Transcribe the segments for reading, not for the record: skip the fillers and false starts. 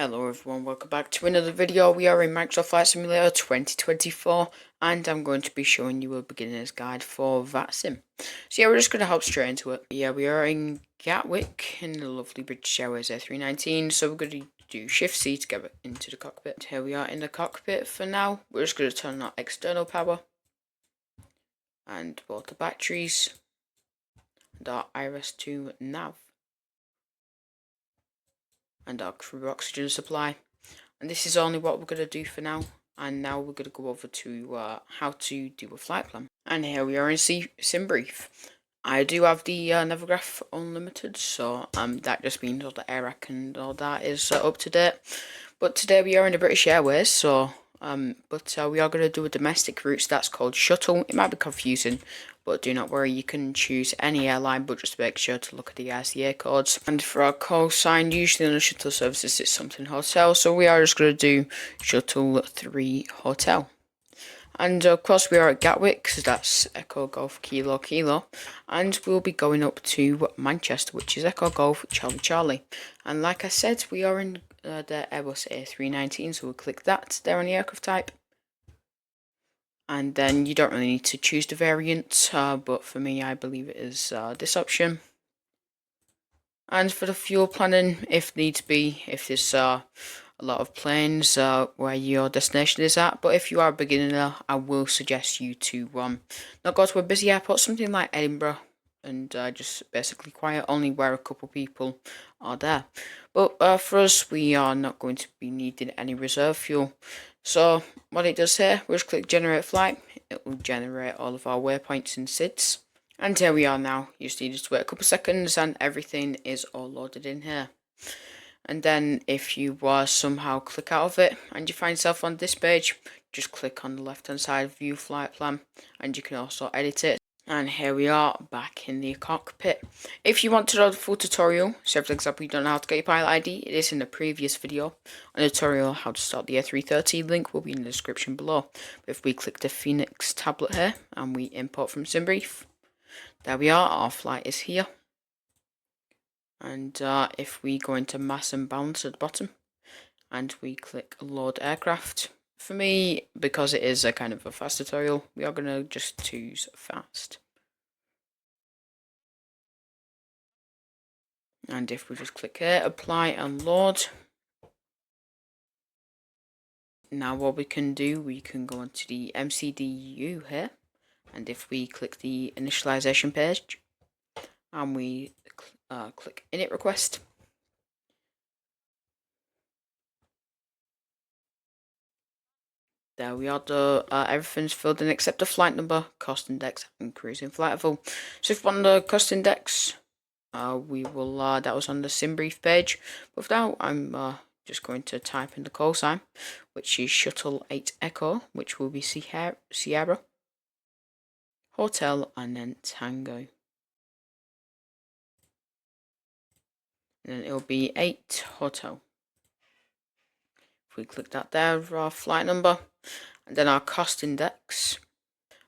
Hello everyone, welcome back to another video. We are in Microsoft Flight Simulator 2024 and I'm going to be showing you a beginner's guide for Vatsim. So yeah, we're just going to hop straight into it. Yeah, we are in Gatwick in the lovely British Airways A319, so we're going to do Shift C to get into the cockpit. Here we are in the cockpit for now. We're just going to turn on external power and both the batteries and our IRS-2 nav and our crew oxygen supply. And this is only what we're going to do for now. And now we're going to go over to how to do a flight plan. And here we are in sim brief. I do have the Navigraph Unlimited, so that just means all the AirRack and all that is up to date. But today we are in the British Airways, so we are going to do a domestic route, so that's called shuttle. It might be confusing, but do not worry, you can choose any airline, but just make sure to look at the ICA codes. And for our call sign, usually on the shuttle services it's something hotel, so we are just going to do shuttle 3 hotel. And of course we are at Gatwick, so that's Echo Golf Kilo Kilo, and we'll be going up to Manchester, which is Echo Golf Charlie Charlie. And like I said, we are in the Airbus A319, so we'll click that there on the aircraft type. And then you don't really need to choose the variant, but for me I believe it is this option. And for the fuel planning, if needs be, if there's a lot of planes where your destination is at, but if you are a beginner, I will suggest you to not go to a busy airport, something like Edinburgh, and just basically quiet, only where a couple people are there. But for us, we are not going to be needing any reserve fuel. So what it does here, we'll just click generate flight. It will generate all of our waypoints and SIDs. And here we are now. You just need to wait a couple seconds and everything is all loaded in here. And then if you somehow click out of it and you find yourself on this page, just click on the left hand side view flight plan and you can also edit it. And here we are back in the cockpit. If you want to know the full tutorial, so for example you don't know how to get your pilot ID, it is in the previous video. A tutorial how to start the A330 link will be in the description below. But if we click the Fenix tablet here and we import from SimBrief, there we are, our flight is here. And if we go into mass and balance at the bottom and we click load aircraft, for me, because it is a kind of a fast tutorial, we are going to just choose fast. And if we just click here, apply and load. Now what we can do, we can go onto the MCDU here. And if we click the initialization page and we click init request, there we are, everything's filled in except the flight number, cost index, and cruising flight level. So if we want the cost index, we will, that was on the SimBrief page. But for now, I'm just going to type in the call sign, which is Shuttle 8 Echo, which will be Sierra, Hotel, and then Tango. And then it'll be 8 Hotel. If we click that there, our flight number, and then our cost index.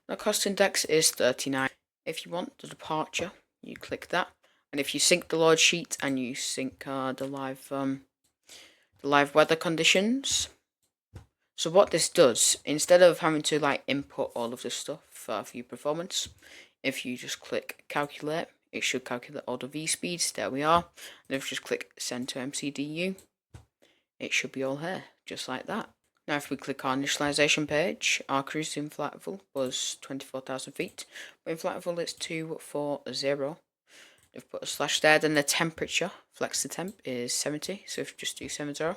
Our cost index is 39. If you want the departure, you click that. And if you sync the load sheet and you sync the live weather conditions. So what this does, instead of having to like input all of this stuff for your performance, if you just click calculate, it should calculate all the V speeds. There we are. And if you just click send to MCDU, it should be all here, just like that. Now if we click our initialization page, our cruising flight level was 24,000 feet, but in flight level it's 240. If we put a slash there, then the temperature, flex the temp, is 70, so if you just do 70.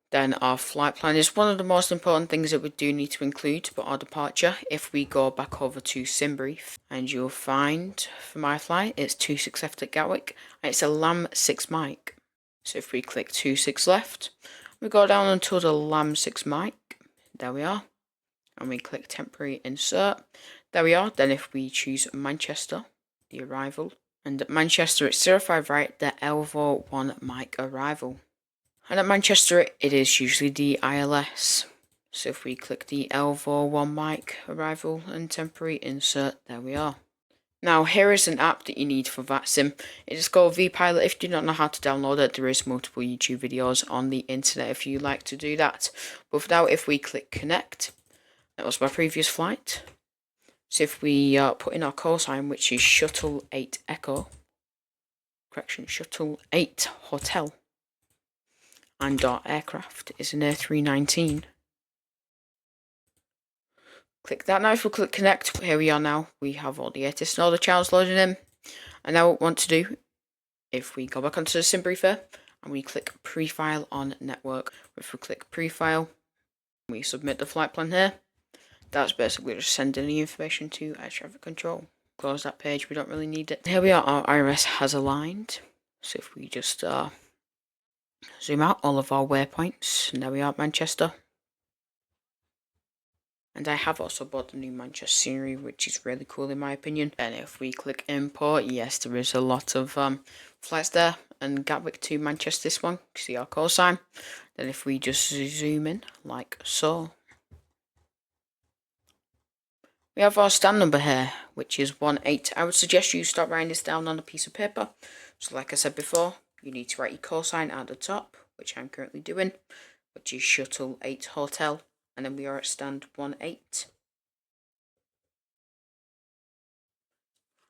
Then our flight plan is one of the most important things that we do need to include, but our departure, if we go back over to SimBrief, and you'll find, for my flight, it's 26 left at Gatwick, and it's a LAM 6 mic. So if we click 26 left, we go down until the LAM 6 mic, there we are, and we click temporary insert, there we are. Then if we choose Manchester, the arrival, and at Manchester it's 05 right, the Elvo 1 mic arrival. And at Manchester it is usually the ILS. So if we click the Elvo 1 mic arrival and temporary insert, there we are. Now here is an app that you need for Vatsim. It is called vPilot. If you do not know how to download it, there is multiple YouTube videos on the internet if you like to do that. But for now, if we click connect, that was my previous flight. So if we put in our call sign, which is Shuttle 8 Echo, Shuttle 8 Hotel, and our aircraft is an A319. Click that. Now if we click connect, here we are now. We have all the ATIS and all the channels loaded in. And now what we want to do, if we go back onto the SimBrief here, and we click pre-file on network. If we click pre-file, we submit the flight plan here. That's basically just sending the information to air traffic control. Close that page, we don't really need it. Here we are, our IRS has aligned. So if we just zoom out all of our waypoints, and there we are at Manchester. And I have also bought the new Manchester scenery, which is really cool in my opinion. And if we click import, yes, there is a lot of flights there. And Gatwick to Manchester, this one, see our call sign. Then if we just zoom in, like so, we have our stand number here, which is 18. I would suggest you start writing this down on a piece of paper. So like I said before, you need to write your call sign at the top, which I'm currently doing, which is Shuttle 8 Hotel. And then we are at stand 18.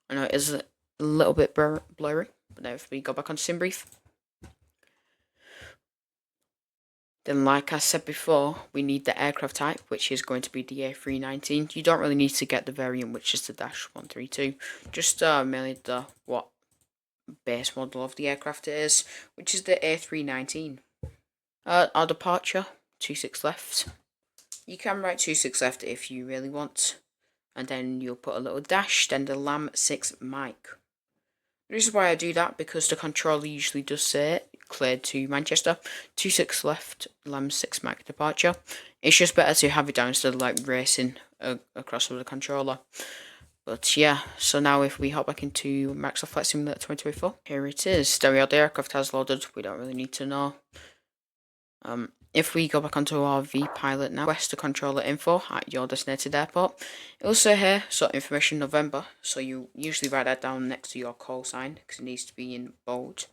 I know it is a little bit blurry, but now if we go back on SimBrief, then like I said before, we need the aircraft type, which is going to be the A319. You don't really need to get the variant, which is the Dash 132. Just mainly the what base model of the aircraft it is, which is the A319. Our departure, 26 left. You can write 26 left if you really want. And then you'll put a little dash, then the LAM 6 mic. The reason why I do that, because the controller usually does say it, cleared to Manchester, 26 left, LAM 6 mic departure. It's just better to have it down instead of like racing across with the controller. But yeah, so now if we hop back into Microsoft Flight Simulator 2024, here it is. There we are, the aircraft has loaded, we don't really need to know. If we go back onto our vPilot now, request the controller info at your designated airport. It will say here, sort information November, so you usually write that down next to your call sign, because it needs to be in bold,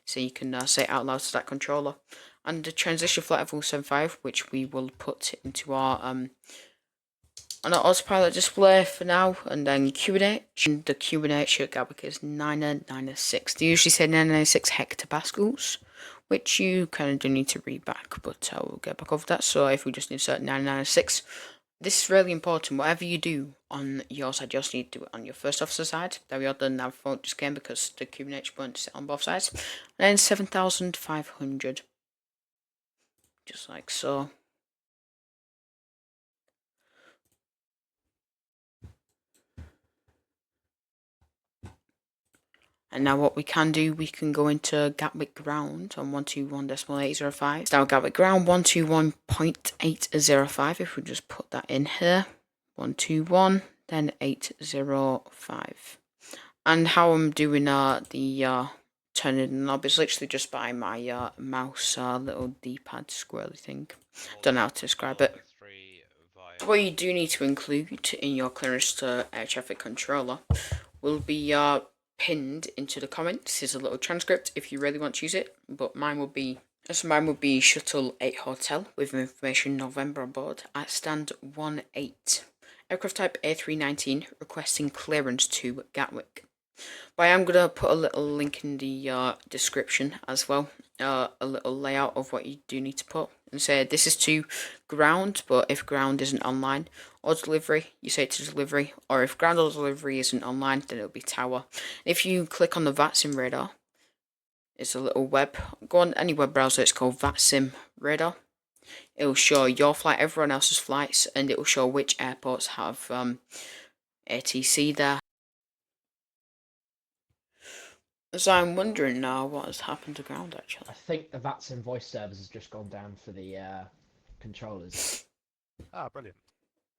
so you can say it out loud to that controller. And the transition flight of 075, which we will put into our on our autopilot display for now, and then QNH, and the QNH at Gatwick is 996. They usually say 996 hectopascals, which you kind of do need to read back, but I will get back over that. So if we just insert 996, this is really important. Whatever you do on your side, you also need to do it on your first officer side. There we are, the nav phone just came because the QNH won't sit on both sides. And then 7,500, just like so. And now what we can do, we can go into Gatwick Ground on 121.805. Now Gatwick Ground 121.805. If we just put that in here, 121, then 805. And how I'm doing the turning the knob is literally just by my mouse little D-pad squirrely thing. Don't know how to describe it. What you do need to include in your clearance to air traffic controller will be pinned into the comments. Here's a little transcript if you really want to use it, but mine would be Shuttle 8 Hotel with information November on board at stand 18. Aircraft type A319 requesting clearance to Gatwick. But I am going to put a little link in the description as well, a little layout of what you do need to put, and say this is to ground, but if ground isn't online, or delivery, you say to delivery, or if ground or delivery isn't online, then it'll be tower. If you click on the Vatsim radar, it's a little web, go on any web browser, it's called Vatsim radar. It will show your flight, everyone else's flights, and it will show which airports have ATC there. So I'm wondering now what has happened to ground actually. I think the Vatsim voice servers has just gone down for the controllers. Ah, brilliant.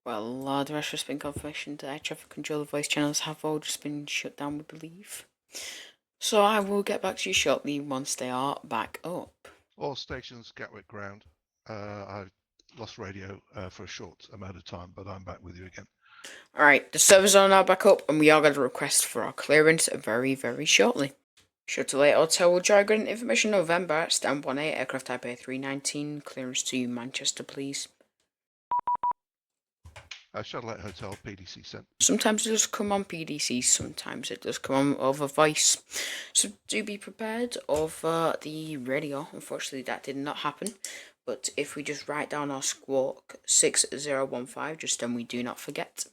Well, there has just been confirmation that air traffic controller voice channels have all just been shut down, we believe. So I will get back to you shortly once they are back up. All stations, Gatwick Ground. I lost radio for a short amount of time, but I'm back with you again. Alright, the servers are now back up and we are going to request for our clearance very, very shortly. Shuttle 8 Hotel will Jargon Information November, stand 18, aircraft type A319, clearance to Manchester please. Shuttle 8 Hotel PDC sent. Sometimes it does come on PDC, sometimes it does come on over voice. So do be prepared over the radio. Unfortunately that did not happen. But if we just write down our squawk 6015, just then we do not forget.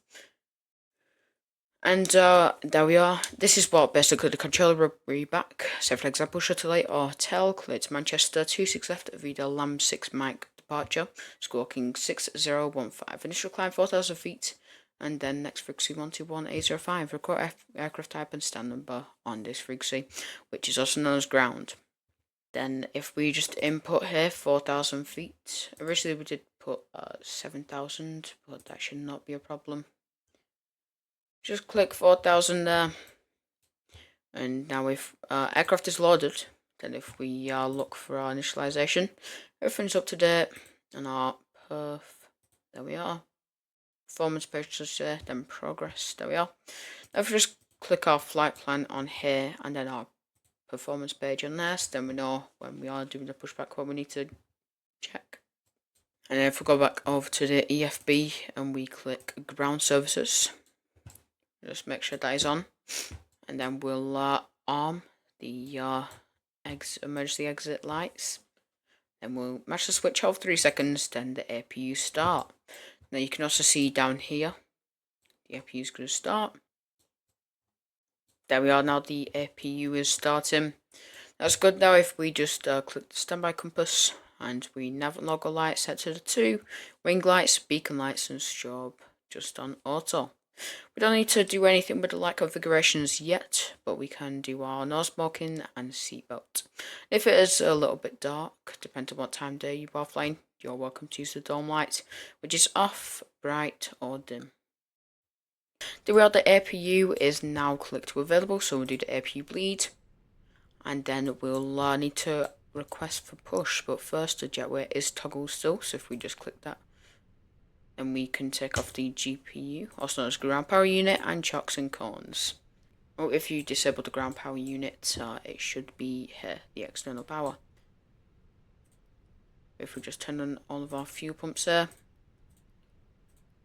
And there we are. This is what basically the controller readback. So for example, Shuttle 8 Hotel, clear to Manchester, 26 left, Vida Lamb 6 Mike departure, squawking 6015, initial climb 4,000 feet, and then next frequency 121805, record aircraft type and stand number on this frequency, which is also known as ground. Then if we just input here 4,000 feet, originally we did put 7,000, but that should not be a problem. Just click 4,000 there, and now if aircraft is loaded, then if we look for our initialization, everything's up to date, and our perf, there we are, performance page just there, then progress, there we are. Now if we just click our flight plan on here, and then our performance page on there, so then we know when we are doing the pushback what we need to check. And then if we go back over to the EFB, and we click ground services, just make sure that is on, and then we'll arm the emergency exit lights. Then we'll match the switch over 3 seconds, then the APU start. Now you can also see down here, the APU is going to start. There we are, now the APU is starting. That's good. Now if we just click the standby compass, and we nav and logo light set to the 2, wing lights, beacon lights and strobe just on auto. We don't need to do anything with the light configurations yet, but we can do our no smoking and seatbelt. If it is a little bit dark, depending on what time of day you are flying, you're welcome to use the dome light, which is off, bright or dim. The APU is now clicked to available, so we'll do the APU bleed, and then we'll need to request for push, but first the jetway is toggled still, so if we just click that, and we can take off the GPU, also known as ground power unit, and chocks and cones. Or if you disable the ground power unit, it should be here, the external power. If we just turn on all of our fuel pumps there,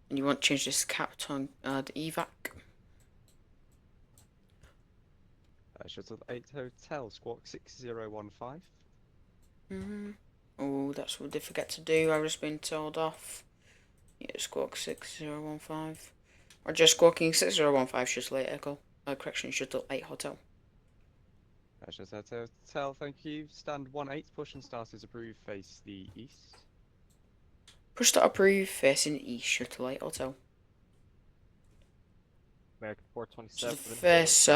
and you want to change this cap to the evac. Shuttle 8 Hotel, squawk 6015. Oh, that's what they forget to do. I've just been told off. Yeah, squawk 6015. Or just squawking 6015, Shuttle 8 Echo. Correction, Shuttle 8 Hotel. Shuttle 8 Hotel, thank you. Stand 18, push and start is approved, face the east. Push start approved, facing east, Shuttle 8 Hotel. American So 427. the face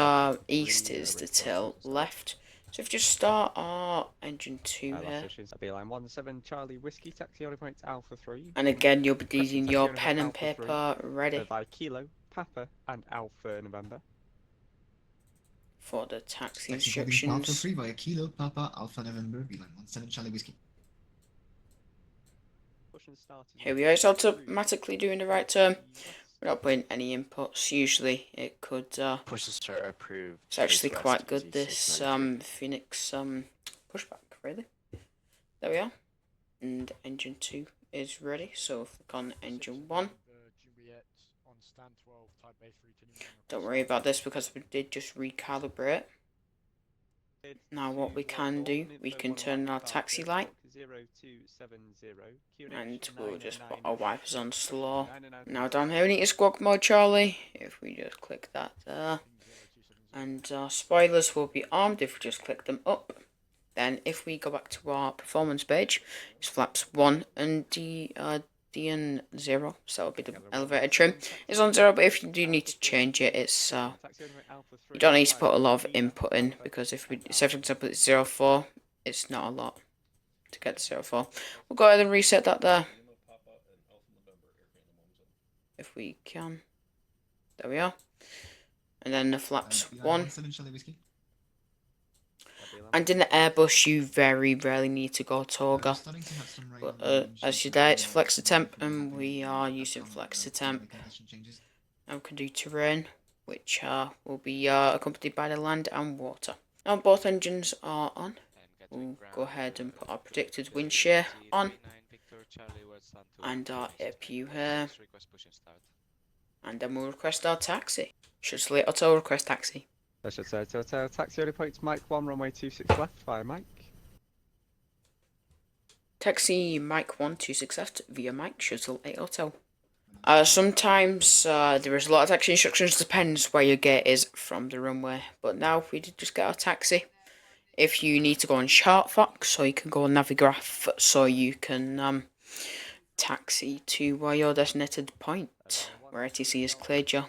east is the tail left. So if you just start our engine 2 here. That'll be line 17 Charlie Whiskey, taxi only points Alpha 3. And again, you'll be needing your taxi pen and Alpha 3, paper ready by Kilo, Papa and Alpha November. for the taxi Alpha instructions. 3 via Kilo, Papa, Alpha November, V-line 17 Charlie Whiskey. Push and start is Here we are, it's automatically doing the right turn. We're not putting any inputs. Usually it could Push and start approved. it's actually Southwest quite good, EGCC this 93. Phoenix pushback, really. There we are. And engine 2 is ready, so click on engine 1. Don't worry about this because we did just recalibrate. Now what we can do, we can turn our taxi light, and we'll just put our wipers on slow. Now down here we need to squawk mode Charlie, if we just click that there. And our spoilers will be armed if we just click them up. Then if we go back to our performance page, it's flaps 1 and DN 0, so it'll be the elevator trim. It's on 0, but if you do need to change it, it's you don't need to put a lot of input in, because if we say for example it's 04, it's not a lot to get to 04. We'll go ahead and reset that there. If we can. There we are. And then the flaps 1. And in the Airbus, you very rarely need to go Toga. But as you there, it's flex to temp, and we are using flex to temp. Now we can do terrain, which will be accompanied by the land and water. Now both engines are on. We'll go ahead and put our predicted wind shear on, and our APU here, and then we'll request our taxi. Should select auto request taxi. I should say hotel. Taxi only points Mike 1, runway 26 left via Mike. Taxi Mike 126 left via Mike, shuttle 8 hotel. Sometimes there is a lot of taxi instructions, depends where your gate is from the runway. But now we did just get our taxi. If you need to go on Chartfox, so you can go on Navigraph, so you can taxi to your designated point, where ATC has cleared you.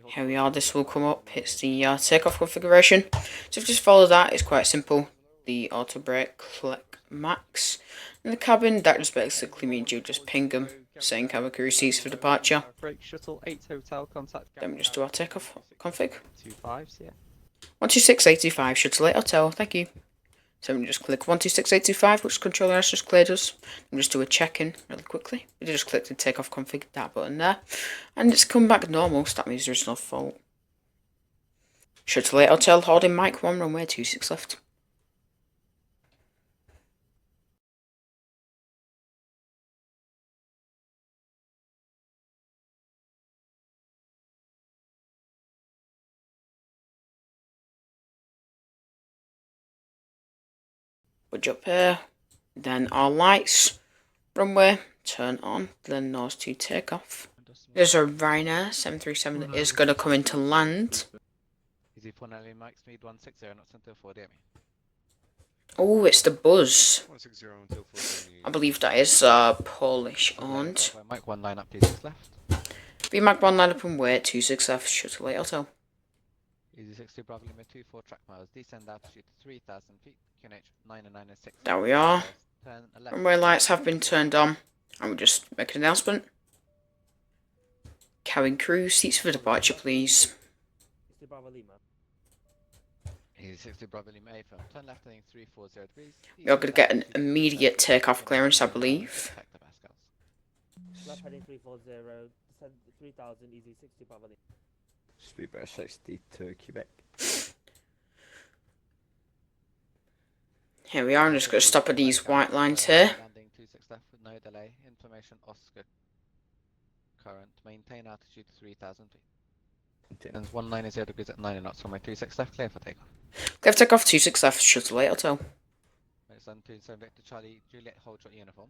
Here we are, this will come up, it's the takeoff configuration. So if you just follow that, it's quite simple. The auto brake, click max. In the cabin, that just basically means you just ping them, saying cabin crew seats for departure. Break shuttle 8 hotel contact. Then we just do our takeoff config. 25s, yeah. 126825, shuttle 8 hotel, thank you. So we just click 126825, which controller has just cleared us. And just do a check-in really quickly. We just click the takeoff config, that button there. And it's come back normal, so that means there's no fault. Shuttle 8 hotel, holding Mike 1, runway 26 left. Wedge up here, then our lights, runway, turn on, then nose to take off. There's a Ryanair 737 that is going to come into land. Easy for Nelly, Mike speed 160, not until 4 DM. Oh, it's the Buzz. 160 until 4 I believe that is Polish owned. Mike 1 line up, 26 left. VMAC 1 line up and wait, 26 left, shuttle 8 hotel. Easy 60, Bravo limit 24 track miles, descend altitude 3,000 feet, QNH 9 and 9 and 6. There we are. Turn left. Runway lights have been turned on. And we'll just make an announcement. Cabin crew, seats for departure please. Easy 60, Bravo Lima A firm. Turn left heading 340 degrees. You're going to get an immediate takeoff clearance, I believe. Check the Pascals. Left heading 340, descend 3000, easy 60 Bravo Lima. Speedbird 60 to Quebec. Here we are, I'm just going to stop at these white lines here. Landing 26 left with no delay. Information Oscar. Current. Maintain altitude 3,000 feet. And 190 degrees at 9 knots. On my 26 left, clear for takeoff. Clear for takeoff, 26 left, shuttle 8 hotel. It's on 27 Victor Charlie, Juliet hold short uniform.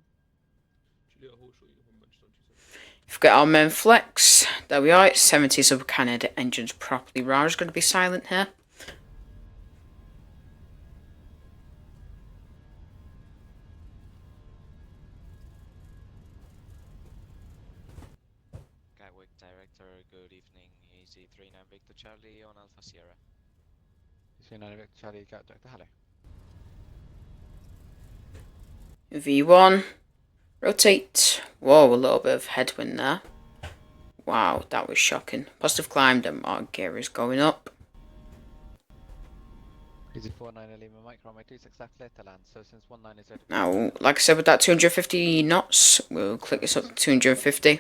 Forget our main flex. There we are, it's 70 sub Canada engines properly. We're just going to be silent here. Gatwick Director, good evening. Easy 39 Victor Charlie on Alpha Sierra. 39 Victor Charlie, Gatwick Director, hello. V1. Rotate. Whoa, a little bit of headwind there. Wow, that was shocking. Positive climb, then our gear is going up. Easy 49 Lima Mike, runway 26 left, clear to land. So since 190. Now, like I said, with that 250 knots, we'll click this up to 250.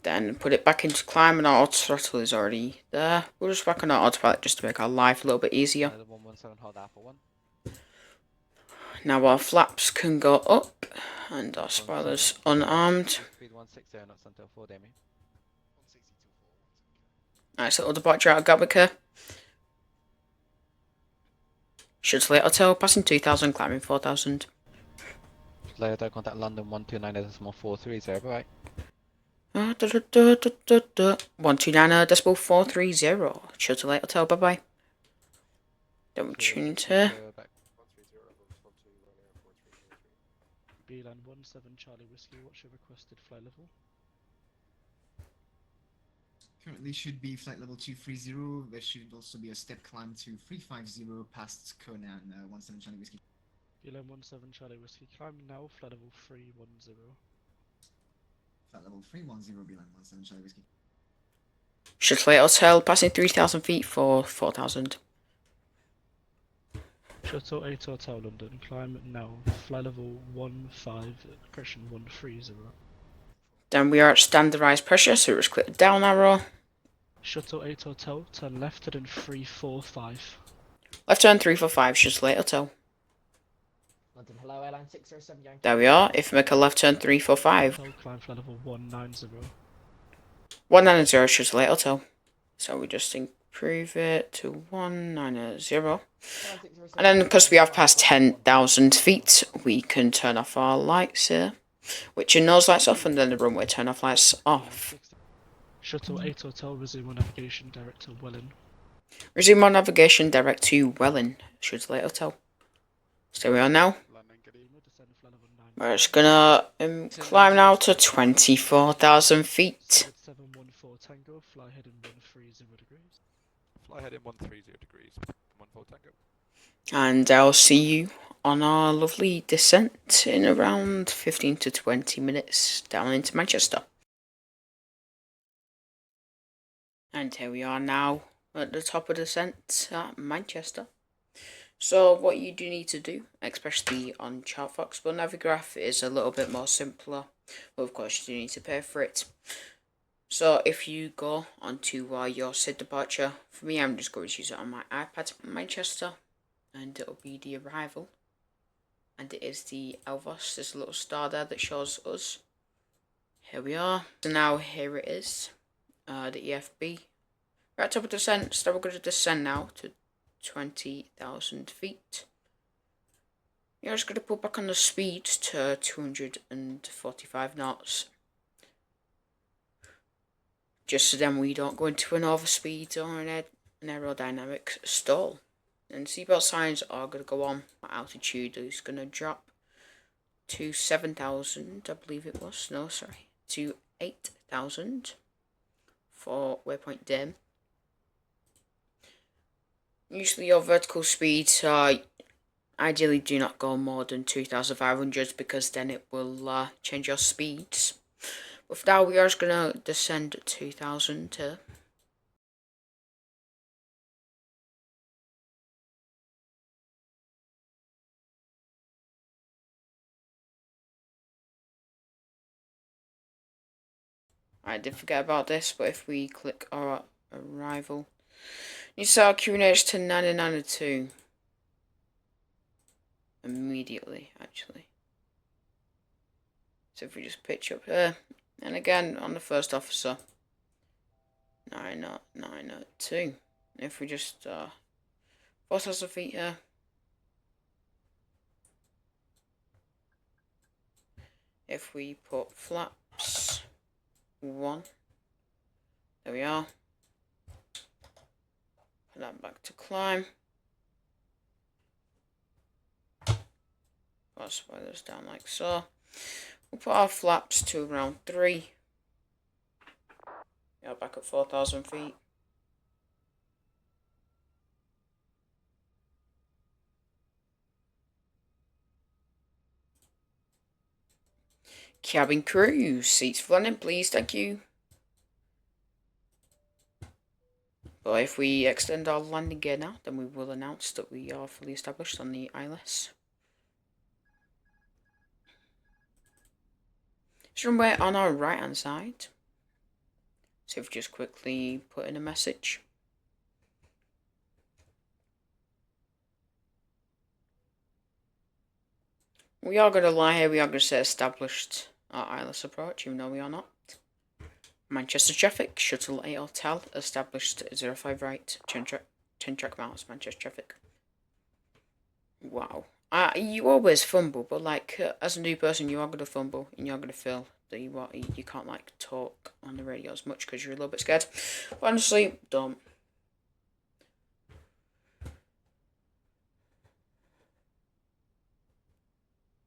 Then put it back into climb, and our auto throttle is already there. We'll just back on our autopilot just to make our life a little bit easier. 117 hold Alpha 1. Now our flaps can go up, and our spoilers unarmed. Speed 160 knots until 4 Demi. Nice little departure out of Gatwick here. Shuttle 8 hotel, passing 2,000, climbing 4,000. Later contact London 129.430, bye. 129.430. Shuttle 8 hotel, bye bye. Then we'll tune into here. Beeline 17 Charlie Whiskey, what's your requested flight level? Currently should be flight level 230. There should also be a step climb to 350 past Conan 17 Charlie Whiskey. Beeline 17 Charlie Whiskey, climb now, flight level 310. Flight level 310, beeline 17 Charlie Whiskey. Shuttle Hotel passing 3,000 feet for 4,000. Shuttle 8 Hotel London, climb now, fly level 15, correction 130. Then we are at standardized pressure, so just click the down arrow. Shuttle 8 Hotel, turn left and then 345. Left turn 345, Shuttle Hotel. London, hello, airline 607 Yankee. There we are. If we make a left turn 345. Hotel, climb fly level 190. 190 Shuttle Hotel. So we just improve it to 190. And then because we have passed 10,000 feet, we can turn off our lights here. Which are nose lights off, and then the runway turn off lights off. Shuttle 8 Hotel, resume on navigation, direct to Welling. Resume on navigation, direct to Welling, Shuttle Hotel. So we are now. We're just gonna climb now to 24,000 feet. 714 Tango, fly heading 130 degrees. Fly heading 130 degrees. 14 Tango. And I'll see you on our lovely descent in around 15 to 20 minutes down into Manchester. And here we are now at the top of the descent at Manchester. So what you do need to do, especially on Chartfox, but Navigraph is a little bit more simpler, but of course you do need to pay for it. So if you go onto your SID departure, for me I'm just going to use it on my iPad, Manchester, and it'll be the arrival. And it is the Elvos, there's a little star there that shows us. Here we are. So now here it is, the EFB. We're at top of descent, so we're going to descend now to 20,000 feet. You're just going to put back on the speed to 245 knots. Just so then we don't go into an overspeed or an aerodynamic stall. And seatbelt signs are going to go on. My altitude is going to drop to 7,000, I believe it was. No, sorry. To 8,000 for waypoint dim. Usually your vertical speeds ideally do not go more than 2,500 because then it will change your speeds. But for now we are just going to descend at 2,000 here. I did forget about this, but if we click our arrival, you set our QNH to 992 immediately, actually. So if we just pitch up here, and again on the first officer, 992. If we just 4,000 feet here. If we put flaps 1, there we are. Put that back to climb. Put our spoilers down like so. We'll put our flaps to around 3. Yeah, back at 4,000 feet. Cabin crew, seats for landing, please, thank you. But if we extend our landing gear now, then we will announce that we are fully established on the ILS. It's runway on our right hand side. So if we just quickly put in a message. We are going to lie here, we are going to say established our ILS approach, even though we are not. Manchester traffic, Shuttle 8 Hotel, established 05 right, 10 track miles, Manchester traffic. Wow. You always fumble, but like, as a new person, you are going to fumble, and you're going to feel that you can't like talk on the radio as much because you're a little bit scared. But honestly, don't.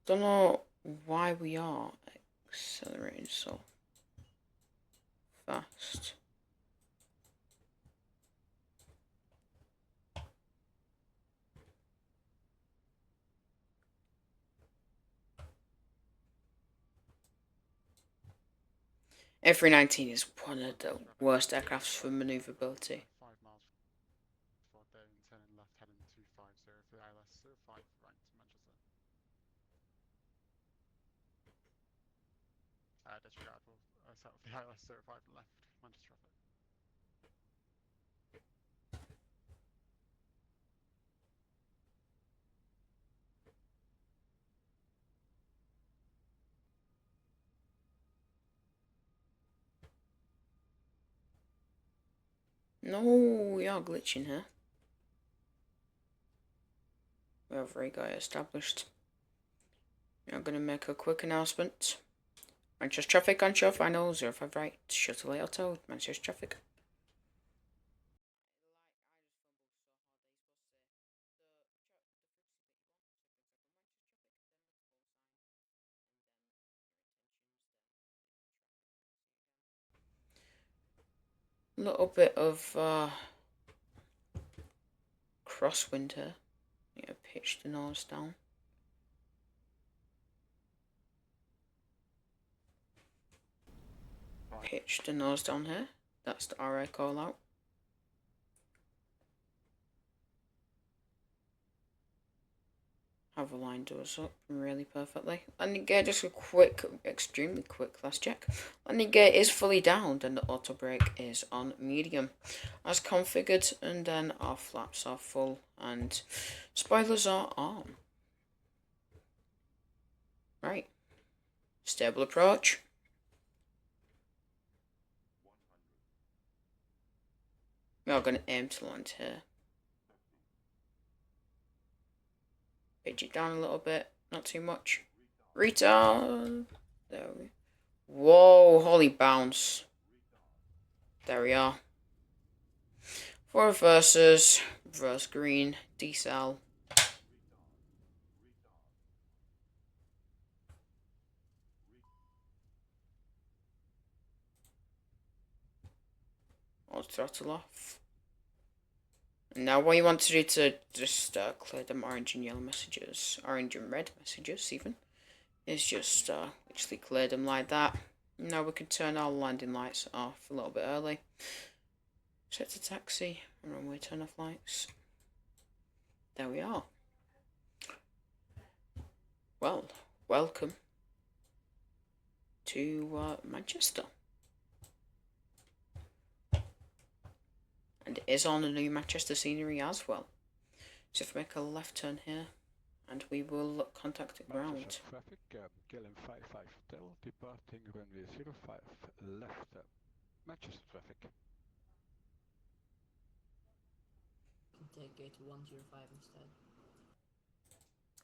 Don't know why we are accelerating so fast. A319 is one of the worst aircrafts for manoeuvrability. 5 miles for there and turning left heading 250 for the ILS 05 right to Manchester. Disregard, we'll set up the ILS 05 left Manchester traffic. No, we are glitching here. We have Readback established. We are going to make a quick announcement. Manchester traffic on show final 05 right, shuttle 8 auto, Manchester traffic. A little bit of crosswind here. Yeah, pitch the nose down. Pitch the nose down here. That's the RA call out. Have a line doors up really perfectly. Landing gear, just a quick, extremely quick last check. Landing gear is fully down, and the auto brake is on medium as configured, and then our flaps are full and spoilers are on. Right, stable approach. We are going to aim to land here. Pitch it down a little bit, not too much. Retard. There we go. Whoa, holy bounce. There we are. For reverses, reverse green, decel. Or throttle off. Now what you want to do to just clear them orange and yellow messages, orange and red messages even, is just literally clear them like that. Now we can turn our landing lights off a little bit early. Set to taxi, and runway turn off lights. There we are. Well, welcome to Manchester. And it is on the new Manchester scenery as well. So if we make a left turn here, and we will contact the ground. Manchester traffic, KLM 55 Hotel, departing runway 05 left, Manchester traffic. Take gate 105 instead.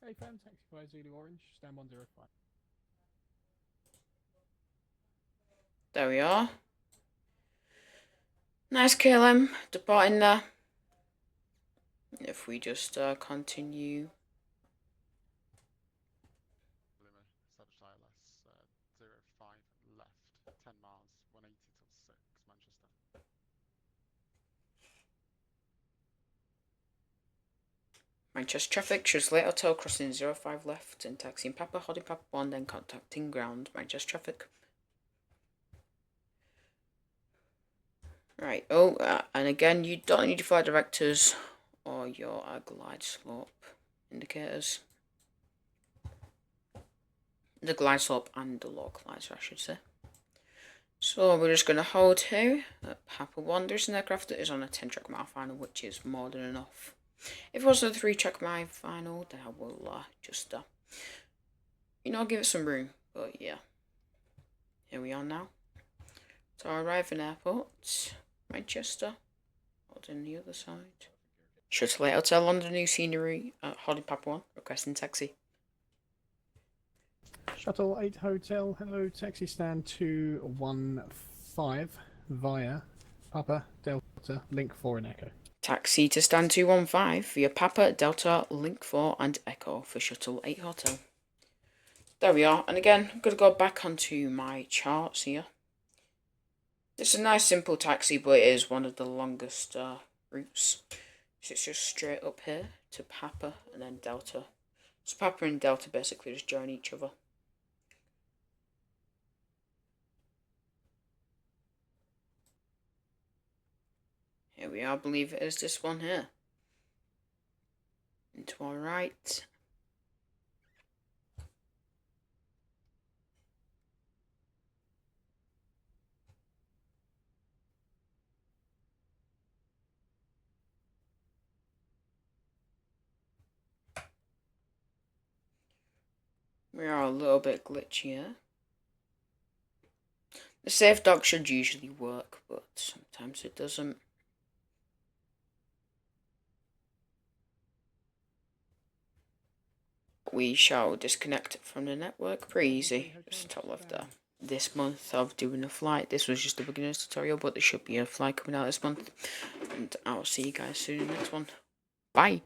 Hey fam, taxi by Zulu Orange, stand 105. There we are. Nice KLM, departing there. If we just continue. Established ILS 05 left, 10 miles, 180 till 6, Manchester. Manchester traffic, choose late hotel, crossing 05 left, and taxiing Papa, holding Papa 1, then contacting ground, Manchester traffic. Right, and again, you don't need your flight directors or your glide slope indicators. The glide slope and the localizer, I should say. So we're just going to hold here at Papa 1. There's an aircraft that is on a 10-track mile final, which is more than enough. If it was a 3-track mile final, then I will just, give it some room. But yeah, here we are now. So I arrive in airport, Manchester, holding the other side. Shuttle 8 Hotel on the new scenery, holding Papa 1, requesting taxi. Shuttle 8 Hotel, hello, taxi stand 215 via Papa Delta Link 4 and Echo. Taxi to stand 215 via Papa Delta Link 4 and Echo for Shuttle 8 Hotel. There we are, and again, I'm going to go back onto my charts here. It's a nice simple taxi, but it is one of the longest routes. So it's just straight up here to Papa and then Delta. So Papa and Delta basically just join each other. Here we are, I believe it is this one here. Into our right. We are a little bit glitchy here. The safe dock should usually work, but sometimes it doesn't. We shall disconnect it from the network. Pretty easy. Just top left there. This month of doing a flight. This was just the beginner's tutorial, but there should be a flight coming out this month. And I'll see you guys soon in the next one. Bye!